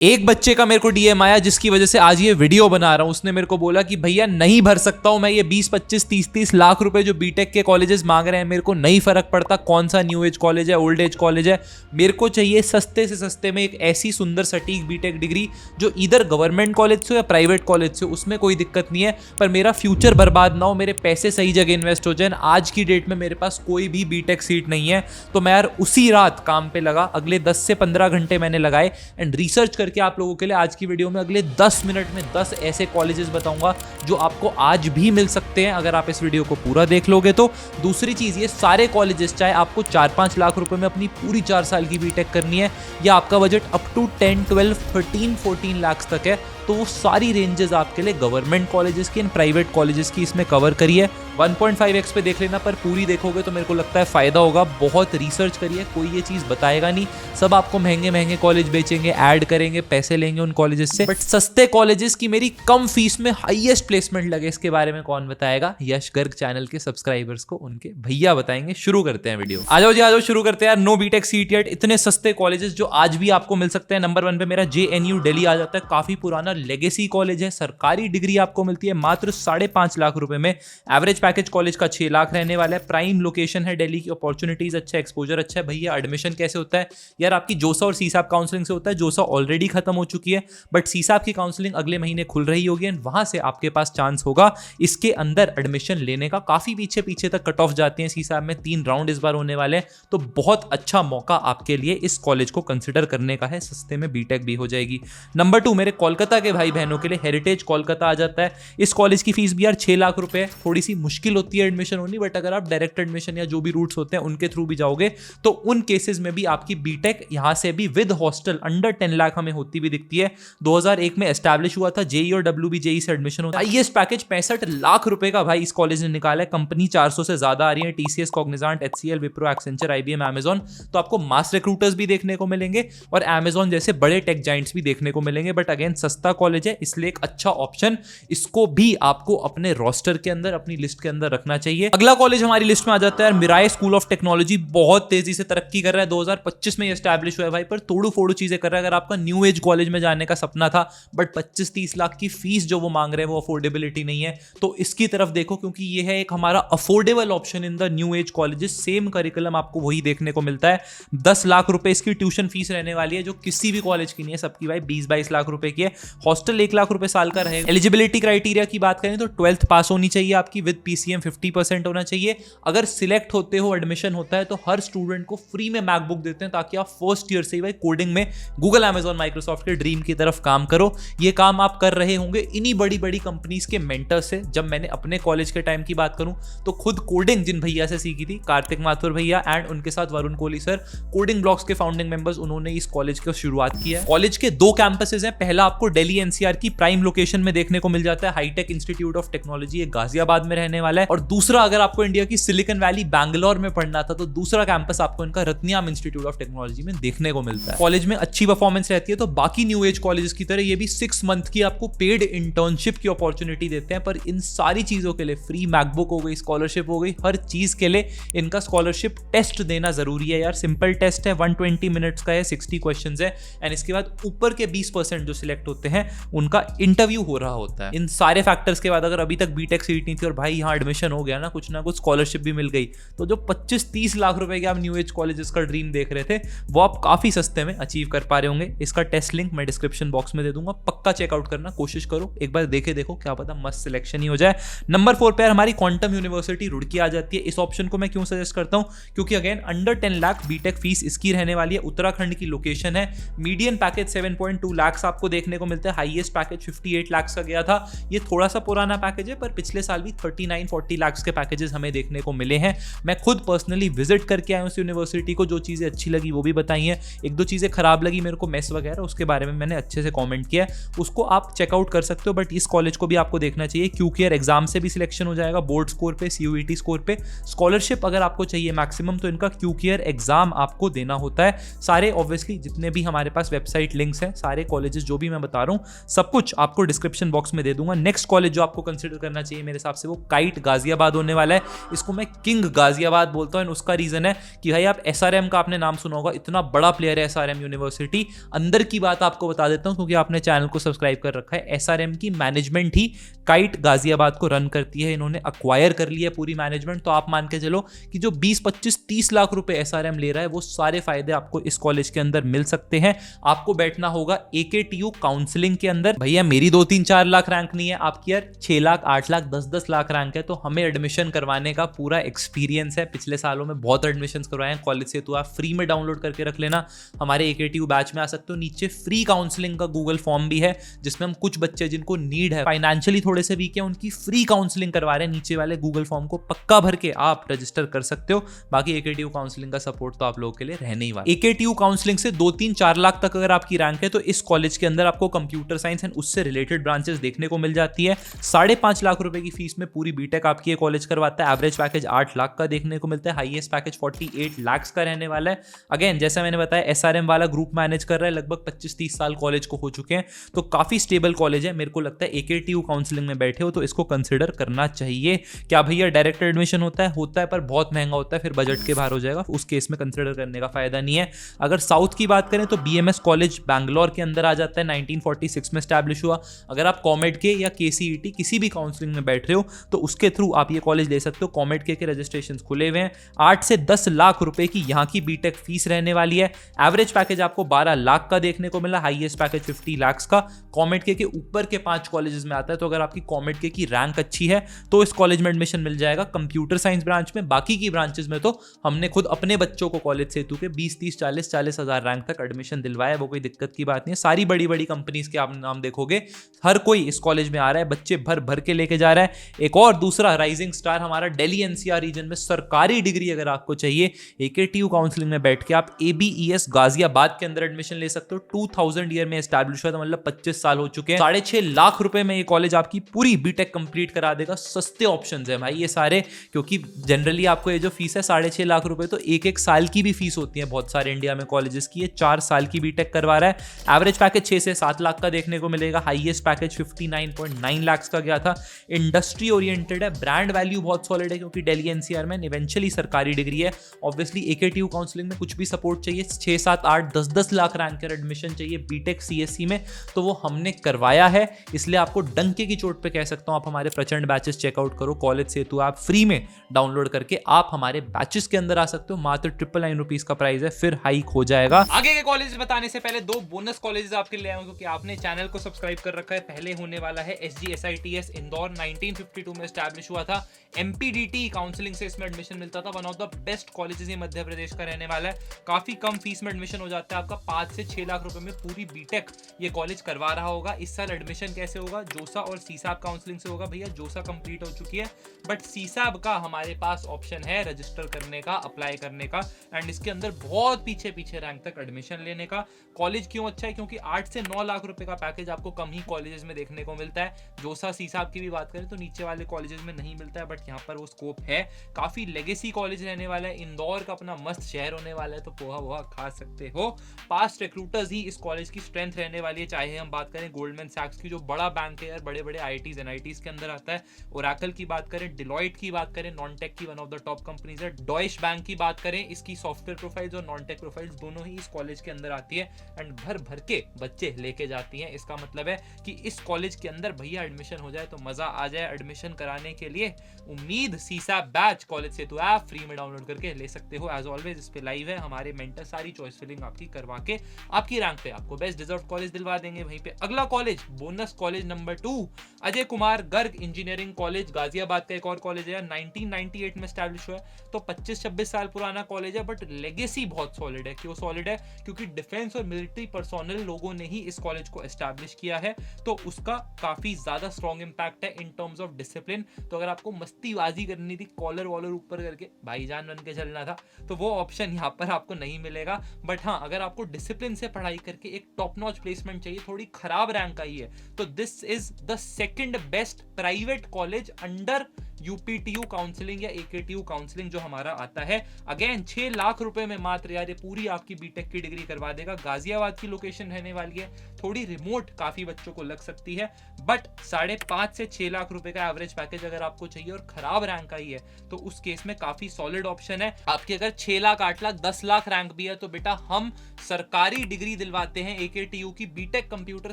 एक बच्चे का मेरे को डीएम आया जिसकी वजह से आज ये वीडियो बना रहा हूं। उसने मेरे को बोला कि भैया नहीं भर सकता हूं मैं ये 20, 25, 30 लाख रुपए जो बीटेक के कॉलेजेस मांग रहे हैं। मेरे को नहीं फर्क पड़ता कौन सा न्यू एज कॉलेज है, ओल्ड एज कॉलेज है, मेरे को चाहिए सस्ते से सस्ते में एक ऐसी सुंदर सटीक बीटेक डिग्री जो इधर गवर्नमेंट कॉलेज से हो या प्राइवेट कॉलेज से, उसमें कोई दिक्कत नहीं है, पर मेरा फ्यूचर बर्बाद ना हो, मेरे पैसे सही जगह इन्वेस्ट हो जाए। आज की डेट में मेरे पास कोई भी बीटेक सीट नहीं है, तो मैं यार उसी रात काम पे लगा। अगले 10 से 15 घंटे मैंने लगाए एंड रिसर्च करके आप लोगों के लिए आज की वीडियो में अगले 10 मिनट में 10 ऐसे कॉलेजेस बताऊंगा जो आपको आज भी मिल सकते हैं अगर आप इस वीडियो को पूरा देख लोगे तो। दूसरी चीज, ये सारे कॉलेजेस चाहे आपको 4-5 लाख रुपए में अपनी पूरी 4 साल की बीटेक करनी है या आपका बजट अप टू 10, 12, 13, 14 लाख तक है, तो वो सारी रेंजेस आपके लिए गवर्नमेंट कॉलेजेस की एंड प्राइवेट कॉलेजेस की इसमें कवर करिए। 1.5x पे देख लेना, पर पूरी देखोगे तो मेरे को लगता है फायदा होगा। बहुत रिसर्च करिए, कोई ये चीज बताएगा नहीं, सब आपको महंगे महंगे कॉलेज बेचेंगे, ऐड करेंगे, पैसे लेंगे उन कॉलेजेस से, बट सस्ते कॉलेजेस की मेरी कम फीस में हाईएस्ट प्लेसमेंट लगे इसके बारे में कौन बताएगा? यश गर्ग चैनल के सब्सक्राइबर्स को उनके भैया बताएंगे। शुरू करते हैं वीडियो। आ जाओ जी, आ जाओ, शुरू करते हैं यार। नो बीटेक सीट येट, इतने सस्ते कॉलेजेस जो आज भी आपको मिल सकते हैं। नंबर 1 पे मेरा JNU दिल्ली आ जाता है, काफी पुराना लेगेसी कॉलेज है, सरकारी डिग्री आपको मिलती है मात्र 5.5 लाख रुपए में। एवरेज पैकेज कॉलेज का 6 लाख रहने वाला है। प्राइम लोकेशन है दिल्ली की, अपॉर्चुनिटीज अच्छा है, एक्सपोजर अच्छा है। भैया एडमिशन कैसे होता है यार? आपकी जोसा और सीसाप काउंसलिंग से होता है। जोसा ऑलरेडी खत्म हो चुकी है, बट सीसाप की काउंसलिंग अगले महीने खुल रही होगी एंड वहां से आपके पास चांस होगा इसके अंदर एडमिशन लेने का। काफी पीछे पीछे तक कट ऑफ जाती है सीसाप में, 3 राउंड इस बार होने वाले हैं, तो बहुत अच्छा मौका आपके लिए इस कॉलेज को कंसिडर करने का है। सस्ते में बीटेक भी हो जाएगी। नंबर 2 मेरे कोलकाता के भाई बहनों के लिए हेरिटेज कोलकाता आ जाता है। इस कॉलेज की फीस भी यार 6 लाख रुपए है। थोड़ी सी मुश्किल होती है एडमिशन होनी, बट अगर आप डायरेक्ट एडमिशन या जो भी रूट्स होते हैं उनके थ्रू भी जाओगे तो उन केसेस में भी आपकी बीटेक यहां से भी विद हॉस्टल अंडर 10 लाख हमें होती भी दिखती है। 2001 में एस्टैब्लिश हुआ था। जेई और WB जेई से एडमिशन होता है। हाईएस्ट पैकेज 65 लाख रुपए का भाई इस कॉलेज ने निकाला है। कंपनी 400 से ज्यादा आ रही है, TCS, Cognizant, HCL, Wipro, Accenture, IBM, Amazon। तो आपको मास रिक्रूटर्स भी देखने को मिलेंगे और Amazon जैसे बड़े टेक जाइंट्स भी देखने को मिलेंगे। बट अगेन सस्ता कॉलेज है, इसलिए एक अच्छा ऑप्शन, इसको भी आपको अपने रोस्टर के अंदर, अपनी लिस्ट के अंदर रखना चाहिए। अगला कॉलेज हमारी लिस्ट में आ जाता है मिराय स्कूल ऑफ टेक्नोलॉजी। बहुत तेजी से तरक्की कर रहा है, 2025 में एस्टैब्लिश हुआ है भाई, पर तोड़ू फोड़ू चीजें कर रहा है। अगर आपका न्यू एज कॉलेज में जाने का सपना था बट 25-30 लाख की फीस जो वो मांग रहे हैं वो अफोर्डेबिलिटी नहीं है, तो इसकी तरफ देखो, क्योंकि ये है एक हमारा affordable option in the new age colleges. Same curriculum आपको वही देखने को मिलता है। 10 लाख रुपए इसकी ट्यूशन फीस रहने वाली है, जो किसी भी कॉलेज की नहीं है, सबकी भाई 20-22 लाख रुपए की है। हॉस्टल 1 लाख रुपए साल का रहेगा। एलिजिबिलिटी क्राइटेरिया की बात करें तो 12th पास होनी चाहिए आपकी, विद PCM 50% होना चाहिए। अगर सिलेक्ट होते हो, एडमिशन होता है, तो हर स्टूडेंट को फ्री में मैकबुक देते हैं ताकि आप फर्स्ट ईयर से ही भाई कोडिंग में गूगल, Amazon, माइक्रोसॉफ्ट के ड्रीम की तरफ काम करो। ये काम आप कर रहे होंगे इन्हीं बड़ी बड़ी कंपनीज के मेंटर से। जब मैंने अपने कॉलेज के टाइम की बात करूं तो खुद कोडिंग जिन भैया से सीखी थी, कार्तिक माथुर भैया एंड उनके साथ Varun Kohli sir, coding blocks के फाउंडिंग मेंबर्स, उन्होंने इस कॉलेज की शुरुआत की है। कॉलेज के 2 कैंपसेस हैं। पहला आपको दिल्ली NCR की प्राइम लोकेशन में देखने को मिल जाता है, हाईटेक इंस्टीट्यूट ऑफ टेक्नोलॉजी, ये गाजियाबाद में रहने वाला है। और दूसरा, अगर आपको इंडिया की सिलिकॉन वैली बैंगलोर में पढ़ना था, तो दूसरा कैंपस आपको इनका रत्नियाम इंस्टीट्यूट ऑफ टेक्नोलॉजी में देखने को मिलता है। कॉलेज में अच्छी परफॉर्मेंस रहती है, तो बाकी न्यू एज कॉलेजेस की तरह ये भी 6 मंथ की आपको पेड इंटर्नशिप की अपॉर्चुनिटी देते हैं। पर इन सारी चीजों के लिए फ्री मैकबुक हो गई, स्कॉलरशिप हो गई, हर चीज के लिए इनका स्कॉलरशिप टेस्ट देना जरूरी है यार। सिंपल टेस्ट है, 120 मिनट्स का है, 60 क्वेश्चन है एंड इसके बाद ऊपर के 20% जो सिलेक्ट होते हैं उनका इंटरव्यू हो रहा होता है। इन सारे फैक्टर्स के बाद अगर अभी तक बीटेक सीट नहीं थी और भाई यहाँ एडमिशन हो गया ना कुछ स्कॉलरशिप भी मिल गई, तो जो 25-30 लाख रुपए के आप न्यू एज कॉलेजेस का ड्रीम देख रहे थे वो आप काफी सस्ते में अचीव कर पा रहे होंगे। इसका टेस्ट लिंक मैं डिस्क्रिप्शन बॉक्स में दे दूंगा, पक्का चेकआउट करना, कोशिश करो, एक बार देखो, क्या पता मस्त सिलेक्शन ही हो जाए। नंबर 4 पे हमारी क्वांटम यूनिवर्सिटी रुड़की आ जाती है। इस ऑप्शन को मैं क्यों सजेस्ट करता हूं? क्योंकि again under 10 lakh BTech fees इसकी रहने वाली है। उत्तराखंड की लोकेशन है। मीडियन पैकेज 7.2 लाख आपको देखने को मिलता है। हाईएस्ट पैकेज 58 लाख का गया था। ये थोड़ा सा पुराना पैकेज है, पर पिछले साल भी 39-40 लाख के पैकेजेस हमें देखने को मिले हैं। मैं खुद पर्सनली विजिट करके आया हूं इस यूनिवर्सिटी को। जो चीजें अच्छी लगी वो भी बताई हैं, 1-2 चीजें खराब लगी मेरे को, मेस वगैरह, उसके बारे में मैंने अच्छे से कमेंट किया है, उसको आप चेकआउट कर सकते हो। बट इस कॉलेज को भी आपको देखना चाहिए, क्यूकेयर एग्जाम से भी सिलेक्शन हो जाएगा, बोर्ड स्कोर पे, CUET स्कोर पे। स्कॉलरशिप अगर आपको चाहिए मैक्सिमम, तो इनका क्यूकेयर एग्जाम आपको देना होता है। सारे ऑब्वियसली जितने भी हमारे पास वेबसाइट लिंक्स हैं, सारे कॉलेजेस जो भी मैं बता रहा हूँ, सब कुछ आपको डिस्क्रिप्शन बॉक्स में दे दूंगा। नेक्स्ट कॉलेज जो आपको कंसिडर करना चाहिए मेरे हिसाब से वो काइट काइट गाजियाबाद होने वाला है। इसको मैं किंग गाजियाबाद बोलता हूँ, उसका रीजन है कि भाई आप एसआरएम का आपने नाम सुना होगा, इतना बड़ा प्लेयर है एसआरएम यूनिवर्सिटी। अंदर की बात आपको बता देता हूँ क्योंकि आपने चैनल को सब्सक्राइब कर रखा है, एसआरएम की मैनेजमेंट ही काइट गाजियाबाद को रन करती है, इन्होंने अक्वायर कर लिया पूरी मैनेजमेंट। तो आप मान के चलो कि जो 20, 25, 30 लाख रुपए एसआरएम ले रहा है वो सारे फायदे आपको इस कॉलेज के अंदर मिल सकते हैं। आपको बैठना होगा एकेटीयू काउंसलिंग के अंदर। भैया मेरी 2-3-4 लाख रैंक नहीं है, आपकी यार 6 लाख, 8 लाख, 10-10 लाख रैंक है। तो हमें एडमिशन करवाने का पूरा एक्सपीरियंस है, पिछले सालों में बहुत एडमिशन करवाए हैं कॉलेज से, तो आप फ्री में डाउनलोड करके रख लेना। हमारे एकेटीयू बैच में आ सकते हो। नीचे फ्री काउंसलिंग का गूगल फॉर्म भी है जिसमें हम कुछ बच्चे जिनको नीड है, फाइनेंशियली थोड़े से वीक है, उनकी फ्री काउंसलिंग करवा रहे हैं। नीचे वाले गूगल फॉर्म को पक्का भर के आप रजिस्टर कर सकते हो। बाकी एकेटीयू काउंसलिंग का सपोर्ट तो आप लोगों के लिए रहने ही वाला। एकेटीयू काउंसलिंग से 2-3-4 लाख तक अगर आपकी रैंक है तो इस कॉलेज के अंदर आपको कंप्यूटर साइंस एंड उससे रिलेटेड ब्रांचेस देखने को मिल जाती है। 5.5 लाख रुपए की फीस में पूरी बीटेक आपकी ये कॉलेज करवाता है। एवरेज पैकेज 8 लाख का देखने को मिलता है, हाईएस्ट पैकेज 48 लाख का रहने वाला है। अगेन जैसा मैंने बताया एसआरएम वाला ग्रुप मैनेज कर रहा है, लगभग 25-30 साल कॉलेज को हो चुके हैं, तो काफी स्टेबल कॉलेज है। मेरे को लगता है एकेटीयू काउंसलिंग में बैठे हो तो इसको कंसिडर करना चाहिए। क्या भैया डायरेक्ट एडमिशन होता है पर बहुत महंगा होता है, फिर बजट के बाहर हो जाएगा, उस केस में कंसिडर करने का फायदा नहीं है। अगर साउथ की बात करें तो बीएमएस कॉलेज बैंगलोर के अंदर आ जाता है, 1946 में स्टैब्लिश हुआ। अगर आप कॉमेड के या केसीईटी किसी भी काउंसलिंग में बैठ रहे हो तो उसके थ्रू आप ये कॉलेज ले सकते हो। कॉमेड के रजिस्ट्रेशन खुले हुए हैं। 8 से 10 लाख रुपए की यहाँ की बीटेक फीस रहने वाली है। एवरेज पैकेज आपको 12 लाख का देखने को मिला, हाईएस्ट पैकेज 50 लाख का। कॉमेड के ऊपर के 5 कॉलेजेस में आता है, तो अगर आपकी कॉमेड के की रैंक अच्छी है तो इस कॉलेज में एडमिशन मिल जाएगा कंप्यूटर साइंस ब्रांच में। बाकी की ब्रांचेस में तो हमने खुद अपने बच्चों को कॉलेज सेतु के 20-30-40 हजार रैंक तक एडमिशन दिलवाया, वो कोई दिक्कत की बात नहीं है। सारी बड़ी बड़ी कंपनीज के आप नाम देखोगे, हर कोई इस कॉलेज में आ रहा है, बच्चे भर भर के लेके जा रहा है। एक और दूसरा राइजिंग स्टार हमारा दिल्ली एनसीआर रीजन में सरकारी डिग्री अगर आपको चाहिए, एकेटीयू काउंसलिंग में बैठ के आप एबीईएस गाजियाबाद के अंदर एडमिशन ले सकते हो। 2000 ईयर में एस्टैब्लिश हुआ था, मतलब 25 साल हो चुके हैं। 6.5 लाख रुपए में ये कॉलेज आपकी पूरी बीटेक कंप्लीट करा देगा। सस्ते ऑप्शंस है भाई ये सारे, क्योंकि जनरली आपको ये जो फीस है 6.5 लाख रुपए तो एक साल की भी फीस होती है बहुत सारे इंडिया में कॉलेजेस की। ये 4 साल की बीटेक करवा रहा है। एवरेज पैकेज 6 से 7 लाख का देखने को मिलेगा, हाईएस्ट पैकेज 59.9 लाख का गया था। इंडस्ट्री ओरिएंटेड है, ब्रांड वैल्यू बहुत सॉलिड है क्योंकि दिल्ली एनसीआर में इवेंचुअली सरकारी डिग्री है। ऑब्वियसली एकेटीयू काउंसलिंग में कुछ भी सपोर्ट चाहिए, 6, 7, 8, 10 लाख रैंक का एडमिशन चाहिए बीटेक सीएससी में, तो वो हमने करवाया है। इसलिए आपको डंके की चोट पे कह सकता हूं, आप हमारे प्रचंड बैचेस चेकआउट करो कॉलेज सेतु ऐप फ्री में डाउनलोड करके आप हमारे बैचेस के अंदर आ सकते हो। मात्र 999 रुपीज का प्राइस है, फिर हाइक हो जाएगा। आगे के कॉलेज बताने से पहले 2 बोनस कॉलेजेस आपके लिए आए हूं, क्योंकि आपने चैनल को सब्सक्राइब कर रखा है। पहले होने वाला है SGSITS इंदौर, 1952 में एस्टैब्लिश हुआ था। MPDT काउंसलिंग से इसमें एडमिशन मिलता था। One of the best colleges ये मध्य प्रदेश का रहने वाला है। काफी कम फीस में एडमिशन हो जाता है आपका, 5 से 6 लाख रुपए में पूरी बीटेक ये कॉलेज करवा रहा होगा। इस साल एडमिशन कैसे होगा? जोसा और सीसैब काउंसलिंग से होगा। भैया जोसा कंप्लीट हो चुकी है, बट सीसैब का हमारे पास ऑप्शन है रजिस्टर करने का, अप्लाई करने का, एंड इसके अंदर बहुत पीछे रैंक तक एडमिशन लेने का। कॉलेज क्यों अच्छा है? क्योंकि 8 से 9 लाख रुपए का पैकेज आपको कम ही कॉलेजेस में देखने को मिलता है। जोसा सीसैब की भी बात करें तो नीचे वाले कॉलेजेस में नहीं मिलता है, बट यहाँ पर वो स्कोप है। काफी लेगेसी कॉलेज रहने वाला है, इंदौर का अपना मस्त शहर होने वाला है, तो पोहा वोहा खा सकते हो। पास्ट रिक्रूटर्स ही इस कॉलेज की स्ट्रेंथ रहने वाली है। चाहे हम बात करें गोल्डमैन सैक्स की, जो बड़ा बैंक है यार, बड़े बड़े आईआईटीज एनआईटीज के अंदर आता है। ओरेकल की बात करें, डिलॉयट की बात करें, नॉनटेक की one of the top companies है। डॉइश बैंक की बात करें, इसकी सॉफ्टवेयर प्रोफाइल्स और नॉन टेक प्रोफाइल्स दोनों ही इस कॉलेज के अंदर आती है, एंड भर भर के बच्चे लेके जाती हैं। इसका मतलब है कि इस कॉलेज के अंदर भैया एडमिशन हो जाए तो मजा आ जाए। एडमिशन कराने के लिए उम्मीद सीसैब बैच कॉलेज सेतु ऐप फ्री में डाउनलोड करके ले सकते हो। एज ऑलवेज इस पे लाइव है हमारे मेंटर, सारी चॉइस फिलिंग आपकी करवा के आपकी रैंक पे आपको बेस्ट डिजर्व कॉलेज दिलवा देंगे। वहीं पे अगला college bonus college number 2 Ajay Kumar Garg engineering college Ghaziabad का एक और कॉलेज है। 1998 में एस्टैब्लिश हुआ है, तो 25-26 साल पुराना कॉलेज है, बट लेगेसी बहुत सॉलिड है। क्यों सॉलिड है? क्योंकि डिफेंस और मिलिट्री पर्सोनल लोगों ने ही इस कॉलेज को एस्टैब्लिश किया है, तो उसका काफी ज्यादा स्ट्रॉन्ग इंपैक्ट है इन टर्म्स ऑफ डिसिप्लिन। तो अगर आपको मस्तीबाजी करनी थी, कॉलर वॉलर ऊपर करके भाईजान बन के चलना था, तो वो ऑप्शन यहाँ पर आपको नहीं मिलेगा। बट हाँ, अगर आपको डिसिप्लिन से पढ़ाई करके एक टॉप नॉच प्लेसमेंट चाहिए, थोड़ी खराब रैंक आई है, तो this is the second best private college under UPTU counselling या एकेटीयू काउंसलिंग जो हमारा आता है। अगेन 6 लाख रुपए में मात्र यार ये पूरी आपकी बीटेक की डिग्री करवा देगा। गाजियाबाद की लोकेशन रहने वाली है, थोड़ी रिमोट काफी बच्चों को लग सकती है, बट 5.5 से 6 लाख रुपए का एवरेज पैकेज अगर आपको चाहिए और खराब रैंक आई है तो उस केस में काफी सॉलिड ऑप्शन है। आपके अगर 6 लाख 8 लाख 10 लाख रैंक भी है तो बेटा हम सरकारी डिग्री दिलवाते हैं एकेटीयू की, बीटेक कंप्यूटर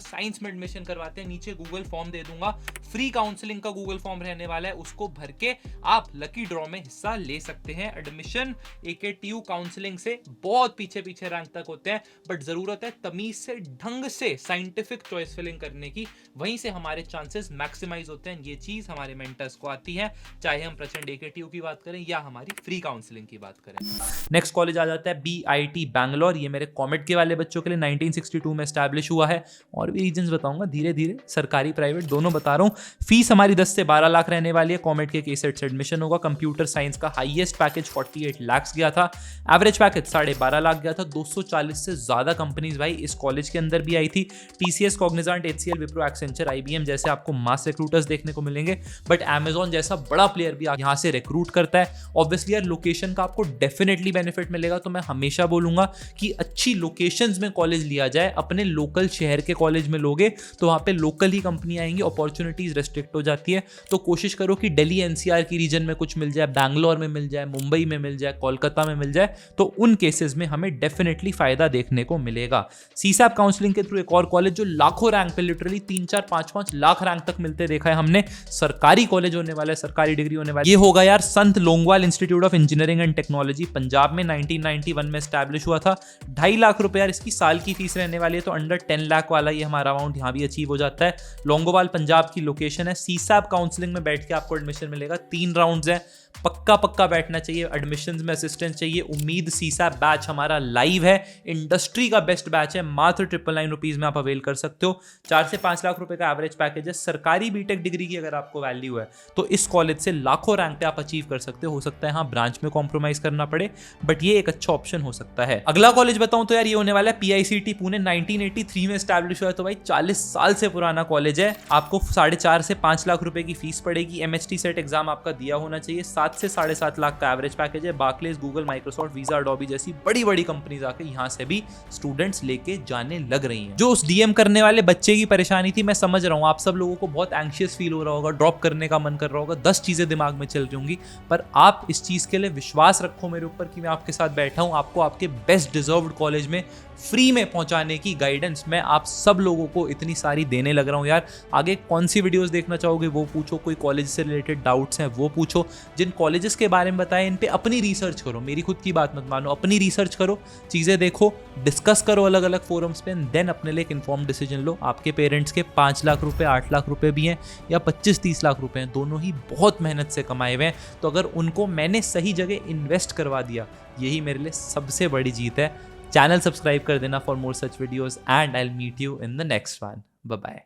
साइंस में एडमिशन करवाते हैं। नीचे गूगल फॉर्म दे दूंगा, फ्री काउंसलिंग का गूगल फॉर्म रहने वाला है, उसको भर के आप लकी ड्रॉ में हिस्सा ले सकते हैं। एडमिशन एकेटीयू काउंसलिंग से बहुत पीछे पीछे रैंक तक होते हैं, बट जरूरत है तमीज से ढंग से साइंटिफिक चॉइस फिलिंग करने की, वहीं से हमारे चांसेस मैक्सिमाइज होते हैं। ये चीज हमारे मेंटर्स को आती है, चाहे हम प्रचंड एकेटीयू की बात करें या हमारी फ्री काउंसलिंग की बात करें। नेक्स्ट कॉलेज आ जाता है बीआईटी बैंगलोर। ये मेरे कॉमेट के वाले बच्चों के लिए 1962 में एस्टैब्लिश हुआ है, और भी रीजंस बताऊंगा धीरे धीरे, सरकारी प्राइवेट दोनों बता रहा हूँ। फीस हमारी 10 से 12 लाख रहने वाली है। कॉमेट के केसेट से एडमिशन होगा। कंप्यूटर साइंस का हाईएस्ट पैकेज 48 लाख गया था, एवरेज पैकेज 12.5 लाख गया था। 240 से ज्यादा कंपनीज भाई इस कॉलेज के अंदर भी आई थी। TCS, Cognizant, HCL, Wipro, Accenture, IBM जैसे आपको मास रिक्रूटर्स देखने को मिलेंगे, बट अमेजॉन जैसा बड़ा प्लेयर भी यहाँ से रिक्रूट करता है। ऑब्वियसली यार लोकेशन का आपको डेफिनेटली बेनिफिट मिलेगा, तो मैं हमेशा बोलूंगा कि अच्छी लोकेशंस में कॉलेज लिया जाए। अपने लोकल शहर के कॉलेज में लोगे तो वहाँ पे लोकल ही कंपनी आएंगी, अपॉर्चुनिटीज रेस्ट्रिक्ट हो जाती है। तो कोशिश करो कि दिल्ली एनसीआर की रीजन में कुछ मिल जाए, बैंगलोर में मिल जाए, मुंबई में मिल जाए, कोलकाता में मिल जाए, तो उन केसेस में हमें डेफिनेटली फायदा देखने को मिलेगा। सीसैप काउंसलिंग के थ्रू एक और कॉलेज जो लाखों रैंक पे, लिटरली 3-4-5-5 लाख रैंक तक मिलते देखा है हमने, सरकारी कॉलेज होने वाला है, सरकारी डिग्री होने वाली। ये होगा यार संत Longowal institute of engineering and technology, Punjab में 1991 में एस्टैब्लिश हुआ था। 2.5 लाख रुपए यार इसकी साल की फीस रहने वाली है, तो अंडर 10 लाख वाला ये हमारा अमाउंट यहाँ भी अचीव हो जाता है। लोंगोवाल पंजाब की लोकेशन है। सीसैप काउंसलिंग में बैठ के आपको एडमिशन मिलेगा। 3 राउंड्स हैं, पक्का बैठना चाहिए। एडमिशंस में असिस्टेंस चाहिए। उम्मीद सीसैप बैच हमारा लाइव है, इंडस्ट्री का बेस्ट बैच है, मात्र 999 रुपीज में आप अवेल कर सकते हो। 4 से 5 लाख रुपए का एवरेज पैकेज है। सरकारी बीटेक डिग्री की अगर आपको वैल्यू है तो इस कॉलेज से लाखों रैंक पे आप अचीव कर सकते हो सकता है हाँ ब्रांच में कॉम्प्रोमाइज करना पड़े, बट ये एक अच्छा ऑप्शन हो सकता है। अगला कॉलेज बताऊं तो यार ये होने वाला है पीआईसीटी पुणे, 1983 में एस्टैब्लिश हुआ है, तो भाई 40 साल से पुराना कॉलेज है। आपको 4.5 से 5 लाख रुपए की फीस पड़ेगी। एमएचटी सेट एग्जाम आपका दिया होना चाहिए। 7 से 7.5 लाख का एवरेज पैकेज है। Barclays, Google, Microsoft, visa, Adobe जैसी बड़ी बड़ी कंपनीज आके यहाँ से भी स्टूडेंट्स लेके जाने लग रही हैं। जो उस डीएम करने वाले बच्चे की परेशानी थी, मैं समझ रहा हूँ आप सब लोगों को बहुत एंशियस फील हो रहा होगा, ड्रॉप करने का मन कर रहा होगा, 10 चीजें दिमाग में चल रही होंगी, पर आप इस चीज के लिए विश्वास रखो मेरे ऊपर कि मैं आपके साथ बैठा हूँ। आपको आपके बेस्ट डिजर्व्ड कॉलेज में फ्री में पहुंचाने की गाइडेंस मैं आप सब लोगों को इतनी सारी देने लग रहा हूं यार। आगे कौन सी वीडियोस देखना चाहोगे वो पूछो, कोई कॉलेज से रिलेटेड डाउट्स हैं वो पूछो, जिन कॉलेजेस के बारे में बताएं इन पे अपनी रिसर्च करो, मेरी खुद की बात मत मानो, अपनी रिसर्च करो, चीजें देखो, डिस्कस करो अलग अलग फोरम्स पे, देन अपने लिए एक इन्फॉर्म डिसीजन लो। आपके पेरेंट्स के 5 लाख रुपए 8 लाख रुपए भी हैं या 25-30 लाख रुपए हैं, दोनों ही बहुत मेहनत से कमाए हुए हैं, तो अगर उनको मैंने सही जगह इन्वेस्ट करवा दिया, यही मेरे लिए सबसे बड़ी जीत है। चैनल सब्सक्राइब कर देना for more such videos and I will meet you in the next one. Bye bye.